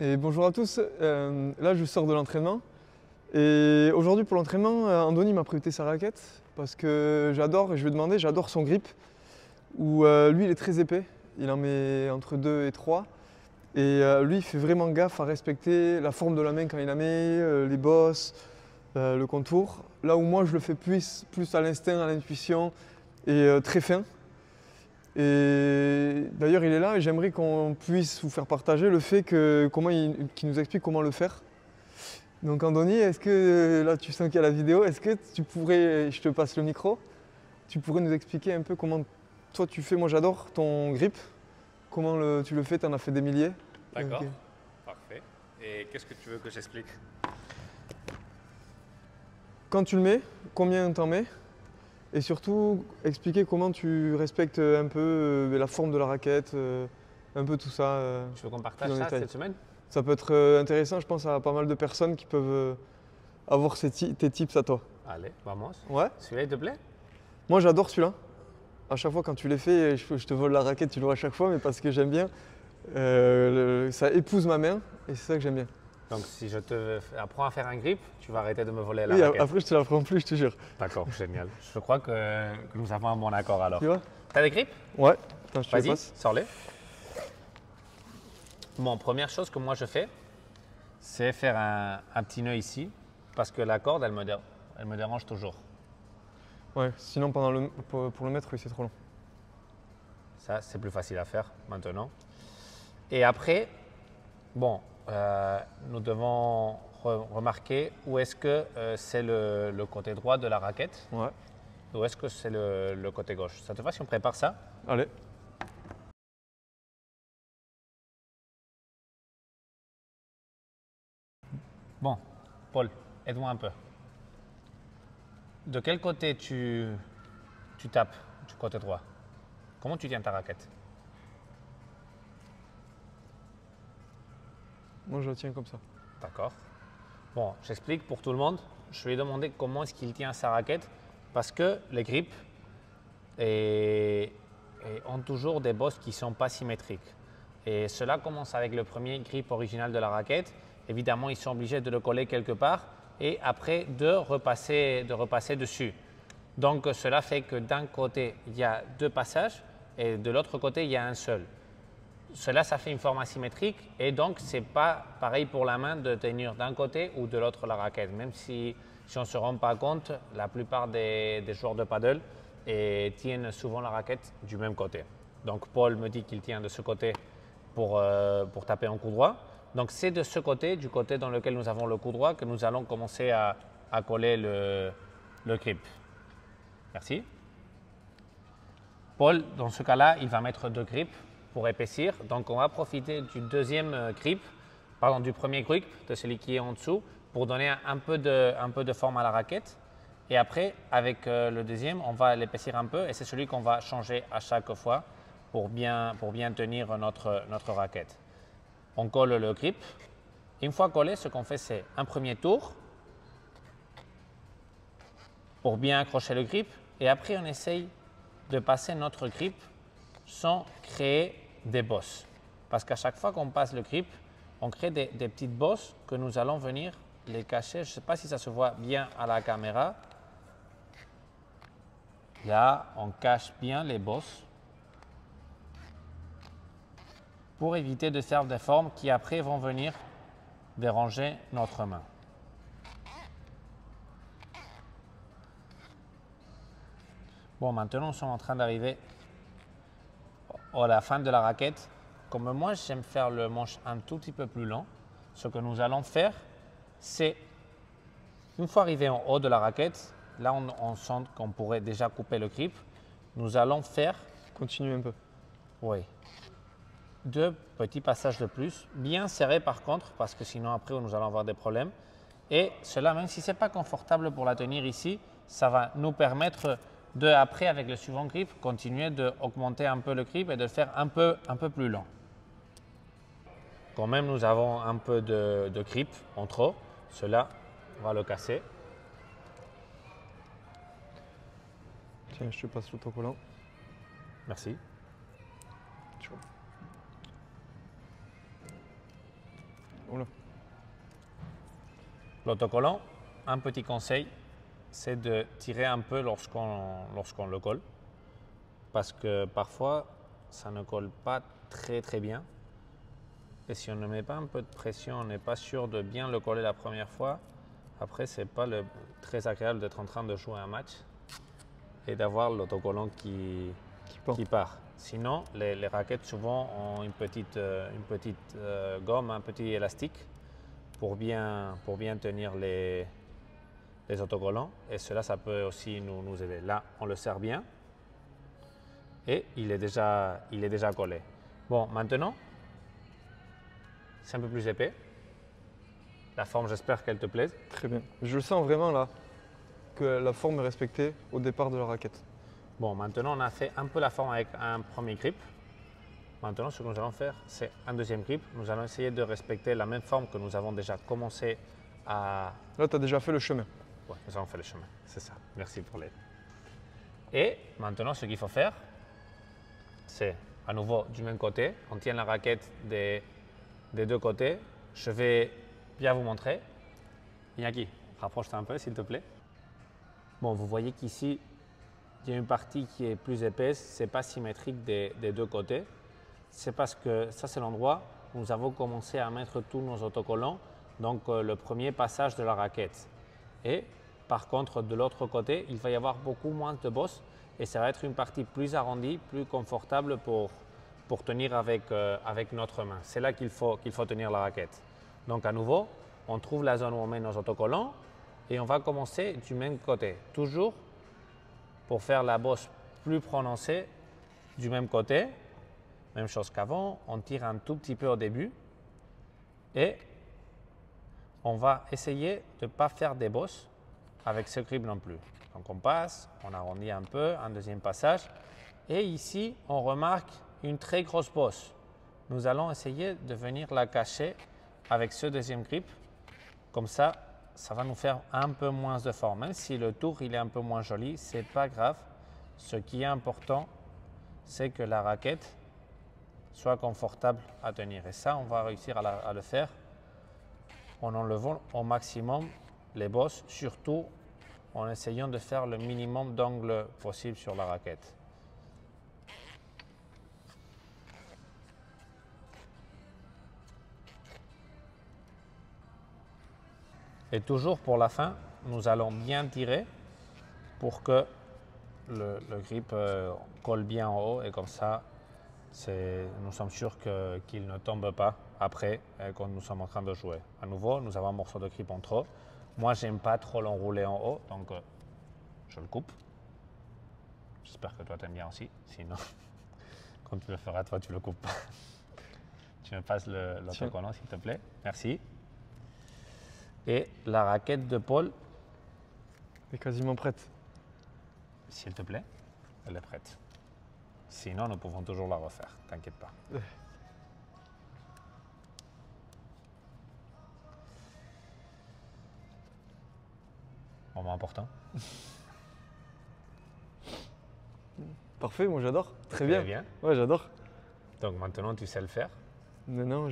Et bonjour à tous, là je sors de l'entraînement et aujourd'hui pour l'entraînement, Andoni m'a prêté sa raquette parce que j'adore, et je lui ai demandé, j'adore son grip où lui il est très épais, il en met entre 2 et 3 et lui il fait vraiment gaffe à respecter la forme de la main quand il la met, les bosses, le contour, là où moi je le fais plus à l'instinct, à l'intuition et très fin. Et d'ailleurs, il est là et j'aimerais qu'on puisse vous faire partager le fait qu'il nous explique comment le faire. Donc, Andoni, est-ce que là, tu sens qu'il y a la vidéo, est-ce que tu pourrais, je te passe le micro, tu pourrais nous expliquer un peu comment toi tu fais. Moi, j'adore ton grip. Comment tu le fais, tu en as fait des milliers. D'accord, Ok. parfait. Et qu'est-ce que tu veux que j'explique? Quand tu le mets, combien t'en mets? Et surtout, expliquer comment tu respectes un peu la forme de la raquette, un peu tout ça. Tu veux qu'on Plus partage en ça détail. cette semaine? Ça peut être intéressant, je pense, à pas mal de personnes qui peuvent avoir tes tips à toi. Allez, vamos. Ouais. Celui-là, il te plaît? Moi, j'adore celui-là. À chaque fois, quand tu les fais, je te vole la raquette, tu le vois à chaque fois, mais parce que j'aime bien. Ça épouse ma main et c'est ça que j'aime bien. Donc, si je te apprends à faire un grip, tu vas arrêter de me voler la Oui, raquette. après, je te la ferai en plus, je te jure. D'accord, génial. Je crois que nous avons un bon accord alors. Tu vois? T'as des grips? Ouais. Attends, je te les Vas-y, passe. sors-les. Bon, première chose que moi je fais, c'est faire un petit nœud ici, parce que la corde, elle me dérange toujours. Ouais, sinon, pour le mettre, oui, c'est trop long. Ça, c'est plus facile à faire maintenant. Et après, bon, nous devons remarquer où est-ce que c'est le côté droit de la raquette, Ouais. où est-ce que c'est le côté gauche. Ça te va si on prépare ça? Allez. Bon, Paul, aide-moi un peu. De quel côté tu tapes du côté droit? Comment tu tiens ta raquette? Moi, je la tiens comme ça. D'accord. Bon, j'explique pour tout le monde. Je lui ai demandé comment est-ce qu'il tient sa raquette parce que les grips ont toujours des bosses qui ne sont pas symétriques. Et cela commence avec le premier grip original de la raquette. Évidemment, ils sont obligés de le coller quelque part et après de repasser dessus. Donc, cela fait que d'un côté, il y a deux passages et de l'autre côté, il y a un seul. Cela, ça fait une forme asymétrique et donc ce n'est pas pareil pour la main de tenir d'un côté ou de l'autre la raquette. Même si on ne se rend pas compte, la plupart des joueurs de paddle tiennent souvent la raquette du même côté. Donc Paul me dit qu'il tient de ce côté pour taper en coup droit. Donc c'est de ce côté, du côté dans lequel nous avons le coup droit, que nous allons commencer à coller le grip. Merci. Paul, dans ce cas-là, il va mettre deux grips pour épaissir. Donc, on va profiter du du premier grip, de celui qui est en dessous, pour donner un peu de forme à la raquette. Et après, avec le deuxième, on va l'épaissir un peu et c'est celui qu'on va changer à chaque fois pour bien tenir notre raquette. On colle le grip. Une fois collé, ce qu'on fait, c'est un premier tour pour bien accrocher le grip. Et après, on essaye de passer notre grip sans créer des bosses. Parce qu'à chaque fois qu'on passe le grip, on crée des petites bosses que nous allons venir les cacher. Je ne sais pas si ça se voit bien à la caméra. Là, on cache bien les bosses pour éviter de faire des formes qui après vont venir déranger notre main. Bon, maintenant, nous sommes en train d'arriver à la fin de la raquette. Comme moi, j'aime faire le manche un tout petit peu plus long. Ce que nous allons faire, c'est, une fois arrivé en haut de la raquette, là on sent qu'on pourrait déjà couper le grip. Nous allons faire, Continue un peu. oui, deux petits passages de plus, bien serrés par contre, parce que sinon après nous allons avoir des problèmes. Et cela, même si ce n'est pas confortable pour la tenir ici, ça va nous permettre de, après avec le suivant grip, continuer d'augmenter un peu le grip et de le faire un peu plus long. Quand même, nous avons un peu de grip en trop. Cela, on va le casser. Tiens, je te passe l'autocollant. Merci. Tu vois. Oula. L'autocollant, un petit conseil, c'est de tirer un peu lorsqu'on le colle. Parce que parfois, ça ne colle pas très bien. Et si on ne met pas un peu de pression, on n'est pas sûr de bien le coller la première fois, après, c'est pas très agréable d'être en train de jouer un match et d'avoir l'autocollant qui part. Sinon, les raquettes souvent ont une petite gomme, un petit élastique pour bien tenir les autocollants. Et cela, ça peut aussi nous aider. Là, on le serre bien et il est déjà collé. Bon, maintenant, c'est un peu plus épais. La forme, j'espère qu'elle te plaise. Très bien. Je le sens vraiment là, que la forme est respectée au départ de la raquette. Bon, maintenant on a fait un peu la forme avec un premier grip. Maintenant, ce que nous allons faire, c'est un deuxième grip. Nous allons essayer de respecter la même forme que nous avons déjà commencé à... Là, tu as déjà fait le chemin. Oui, nous avons fait le chemin, c'est ça. Merci pour l'aide. Et maintenant, ce qu'il faut faire, c'est à nouveau du même côté. On tient la raquette des deux côtés. Je vais bien vous montrer. Iñaki, rapproche-toi un peu s'il te plaît. Bon, vous voyez qu'ici, il y a une partie qui est plus épaisse, ce n'est pas symétrique des deux côtés. C'est parce que ça, c'est l'endroit où nous avons commencé à mettre tous nos autocollants, donc le premier passage de la raquette. Et par contre, de l'autre côté, il va y avoir beaucoup moins de bosses et ça va être une partie plus arrondie, plus confortable pour tenir avec notre main. C'est là qu'il faut tenir la raquette. Donc à nouveau, on trouve la zone où on met nos autocollants et on va commencer du même côté. Toujours pour faire la bosse plus prononcée du même côté. Même chose qu'avant, on tire un tout petit peu au début et on va essayer de ne pas faire des bosses avec ce grip non plus. Donc on passe, on arrondit un peu, un deuxième passage et ici on remarque une très grosse bosse. Nous allons essayer de venir la cacher avec ce deuxième grip. Comme ça, ça va nous faire un peu moins de forme. Même si le tour il est un peu moins joli, ce n'est pas grave. Ce qui est important, c'est que la raquette soit confortable à tenir. Et ça, on va réussir à le faire en enlevant au maximum les bosses, surtout en essayant de faire le minimum d'angle possible sur la raquette. Et toujours pour la fin, nous allons bien tirer pour que le grip colle bien en haut et comme ça, nous sommes sûrs qu'il ne tombe pas après quand nous sommes en train de jouer. À nouveau, nous avons un morceau de grip en trop. Moi, j'aime pas trop l'enrouler en haut, donc je le coupe. J'espère que toi, tu aimes bien aussi. Sinon, quand tu le feras, toi, tu le coupes pas. Tu me passes l'autocollant, s'il te plaît. Merci. Et la raquette de Paul est quasiment prête. S'il te plaît, elle est prête. Sinon, nous pouvons toujours la refaire, t'inquiète pas. Moment important. Parfait, moi j'adore. Très bien. Très bien. Ouais, j'adore. Donc maintenant, tu sais le faire. Maintenant,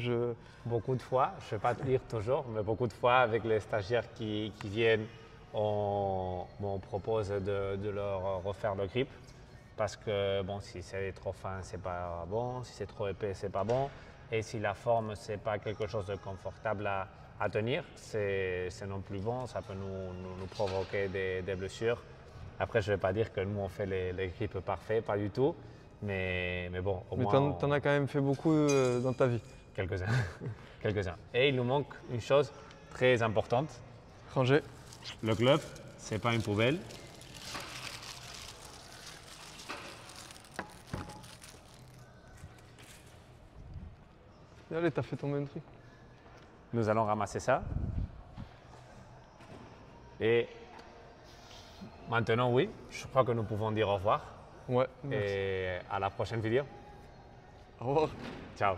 Beaucoup de fois, je ne vais pas te dire toujours, mais beaucoup de fois avec les stagiaires qui viennent, on propose de leur refaire le grip. Parce que bon, si c'est trop fin, c'est pas bon. Si c'est trop épais, c'est pas bon. Et si la forme, c'est pas quelque chose de confortable à tenir, c'est non plus bon. Ça peut nous provoquer des blessures. Après, je ne vais pas dire que nous, on fait les grips parfaits, pas du tout. Mais bon, au moins… Mais t'en as quand même fait beaucoup dans ta vie. Quelques-uns. Quelques-uns. Et il nous manque une chose très importante. Ranger. Le club, ce n'est pas une poubelle. Et allez, t'as fait tomber un truc. Nous allons ramasser ça. Et maintenant, oui, je crois que nous pouvons dire au revoir. Ouais, merci. Et à la prochaine vidéo. Au revoir. Ciao.